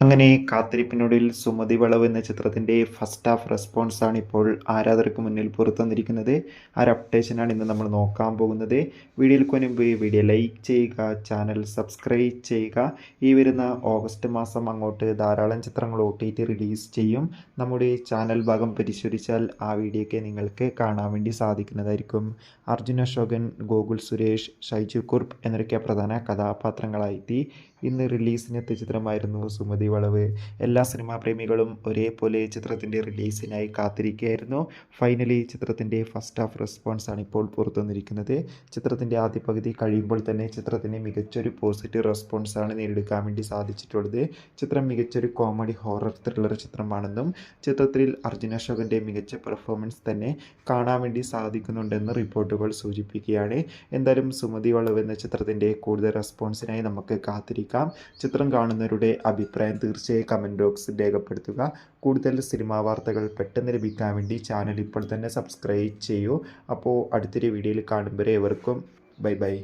അങ്ങനെ കാത്തിരിപ്പിനൊടുവിൽ സുമതി വളവ് എന്ന ചിത്രത്തിൻ്റെ ഫസ്റ്റ് ഹാഫ് റെസ്പോൺസാണ് ഇപ്പോൾ ആരാധകർക്ക് മുന്നിൽ പുറത്തുവന്നിരിക്കുന്നത്. ആ ഒരു അപ്ഡേഷനാണ് ഇന്ന് നമ്മൾ നോക്കാൻ പോകുന്നത്. വീഡിയോയ്ക്ക് മുൻപ് വീഡിയോ ലൈക്ക് ചെയ്യുക, ചാനൽ സബ്സ്ക്രൈബ് ചെയ്യുക. ഈ വരുന്ന ഓഗസ്റ്റ് മാസം അങ്ങോട്ട് ധാരാളം ചിത്രങ്ങൾ OTT റിലീസ് ചെയ്യും. നമ്മുടെ ചാനൽ ഭാഗം പരിശോധിച്ചാൽ ആ വീഡിയോയ്ക്ക് നിങ്ങൾക്ക് കാണാൻ വേണ്ടി സാധിക്കുന്നതായിരിക്കും. അർജുൻ അശോകൻ, ഗോകുൽ സുരേഷ്, ഷൈജു കുർപ്പ് എന്നൊക്കെ പ്രധാന കഥാപാത്രങ്ങളായി ഇന്ന് റിലീസിനെത്തിയ ചിത്രമായിരുന്നു സുമതി വളവ്. എല്ലാ സിനിമാ പ്രേമികളും ഒരേപോലെ ചിത്രത്തിൻ്റെ റിലീസിനായി കാത്തിരിക്കുകയായിരുന്നു. ഫൈനലി ചിത്രത്തിൻ്റെ ഫസ്റ്റ് ഹാഫ് റെസ്പോൺസാണ് ഇപ്പോൾ പുറത്തുവന്നിരിക്കുന്നത്. ചിത്രത്തിൻ്റെ ആദ്യ പകുതി കഴിയുമ്പോൾ തന്നെ ചിത്രത്തിന് മികച്ചൊരു പോസിറ്റീവ് റെസ്പോൺസാണ് നേടിയെടുക്കാൻ വേണ്ടി സാധിച്ചിട്ടുള്ളത്. ചിത്രം മികച്ചൊരു കോമഡി ഹൊറർ ത്രില്ലർ ചിത്രമാണെന്നും ചിത്രത്തിൽ അർജുൻ അശോകൻ്റെ മികച്ച പെർഫോമൻസ് തന്നെ കാണാൻ വേണ്ടി സാധിക്കുന്നുണ്ടെന്ന് റിപ്പോർട്ടുകൾ സൂചിപ്പിക്കുകയാണ്. എന്തായാലും സുമതി വളവ് എന്ന ചിത്രത്തിൻ്റെ കൂടുതൽ റെസ്പോൺസിനായി നമുക്ക് കാത്തിരിക്കാം. ചിത്രം കാണുന്നവരുടെ അഭിപ്രായം തീർച്ചയായും കമൻറ്റ് ബോക്സിൽ രേഖപ്പെടുത്തുക. കൂടുതൽ സിനിമാ വാർത്തകൾ പെട്ടെന്ന് ലഭിക്കാൻ വേണ്ടി ചാനൽ ഇപ്പോൾ തന്നെ സബ്സ്ക്രൈബ് ചെയ്യൂ. അപ്പോൾ അടുത്തൊരു വീഡിയോയിൽ കാണുമ്പോൾ ഏവർക്കും ബൈ ബൈ.